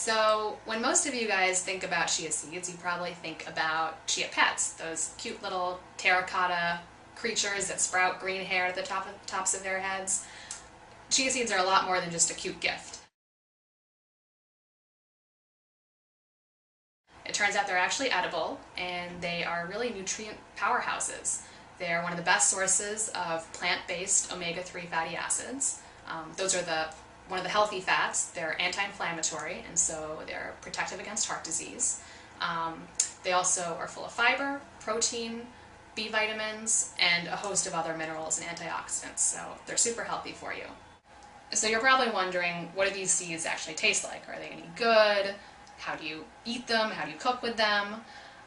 So when most of you guys think about chia seeds, you probably think about chia pets, those cute little terracotta creatures that sprout green hair at the tops of their heads. Chia seeds are a lot more than just a cute gift. It turns out they're actually edible, and they are really nutrient powerhouses. They're one of the best sources of plant-based omega-3 fatty acids. Those are one of the healthy fats. They're anti-inflammatory, and so they're protective against heart disease. They also are full of fiber, protein, B vitamins, and a host of other minerals and antioxidants, so they're super healthy for you. So you're probably wondering, what do these seeds actually taste like? Are they any good? How do you eat them? How do you cook with them?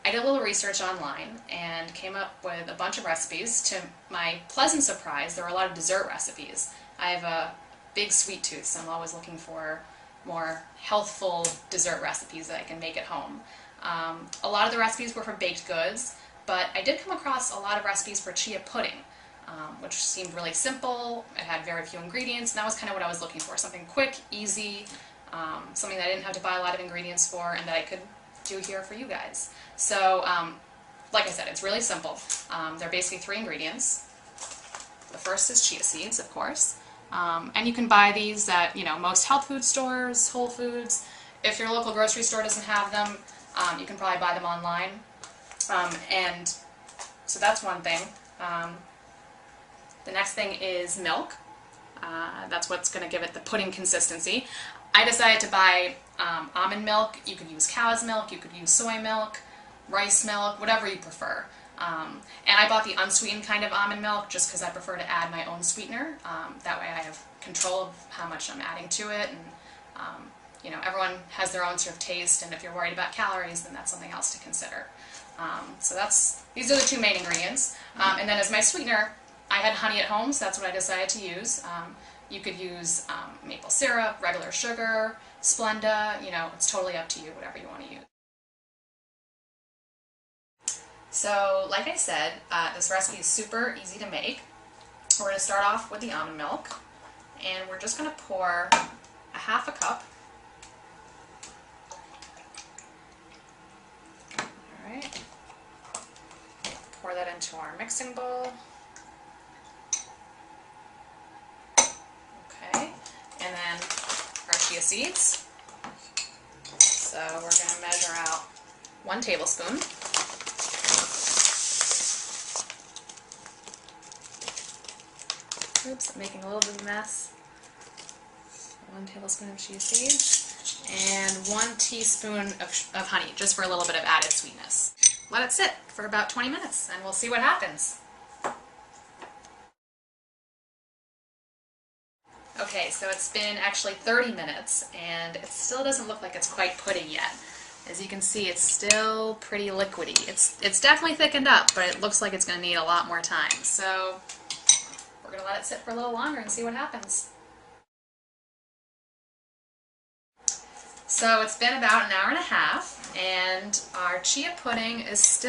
I did a little research online and came up with a bunch of recipes. To my pleasant surprise, there were a lot of dessert recipes. I have a big sweet tooth, so I'm always looking for more healthful dessert recipes that I can make at home. A lot of the recipes were for baked goods, but I did come across a lot of recipes for chia pudding, which seemed really simple. It had very few ingredients, and that was kind of what I was looking for. Something quick, easy, something that I didn't have to buy a lot of ingredients for, and that I could do here for you guys. So, like I said, it's really simple. There are basically 3 ingredients. The first is chia seeds, of course. And you can buy these at, most health food stores, Whole Foods. If your local grocery store doesn't have them, you can probably buy them online. And so that's one thing. The next thing is milk. That's what's going to give it the pudding consistency. I decided to buy almond milk. You could use cow's milk, you could use soy milk, rice milk, whatever you prefer. And I bought the unsweetened kind of almond milk just because I prefer to add my own sweetener. That way I have control of how much I'm adding to it, and everyone has their own sort of taste, and if you're worried about calories, then that's something else to consider. So these are the 2 main ingredients. And then as my sweetener, I had honey at home, so that's what I decided to use. You could use maple syrup, regular sugar, Splenda, it's totally up to you, whatever you want to use. So, like I said, this recipe is super easy to make. We're going to start off with the almond milk, and we're just going to pour a half a cup. Alright. Pour that into our mixing bowl. Okay, and then our chia seeds. So we're going to measure out 1 tablespoon. Oops, I'm making a little bit of a mess. 1 tablespoon of chia seeds and 1 teaspoon of honey, just for a little bit of added sweetness. Let it sit for about 20 minutes and we'll see what happens. Okay, so it's been actually 30 minutes and it still doesn't look like it's quite pudding yet. As you can see, it's still pretty liquidy. It's definitely thickened up, but it looks like it's going to need a lot more time. So we're going to let it sit for a little longer and see what happens. So it's been about an hour and a half, and our chia pudding is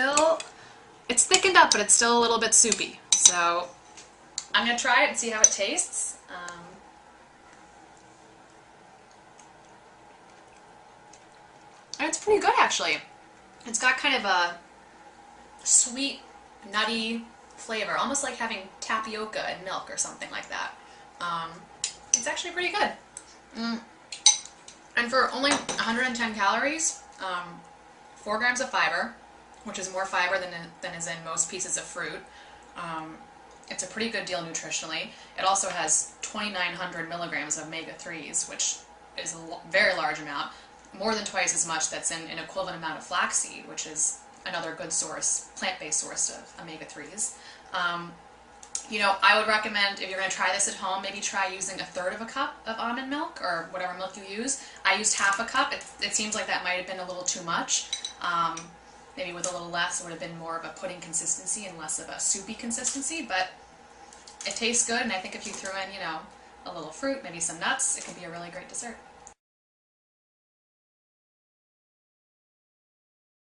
it's thickened up, but it's still a little bit soupy. So I'm going to try it and see how it tastes. And it's pretty good, actually. It's got kind of a sweet, nutty flavor, almost like having tapioca and milk or something like that. It's actually pretty good. And for only 110 calories, 4 grams of fiber, which is more fiber than is in most pieces of fruit. It's a pretty good deal nutritionally. It also has 2,900 milligrams of omega-3s, which is a very large amount, more than twice as much that's in an equivalent amount of flaxseed, which is another good source, plant-based source of omega-3s. I would recommend, if you're going to try this at home, maybe try using 1/3 of a cup of almond milk, or whatever milk you use. I used half a cup. It seems like that might have been a little too much. Maybe with a little less, it would have been more of a pudding consistency and less of a soupy consistency, but it tastes good, and I think if you threw in, a little fruit, maybe some nuts, it could be a really great dessert.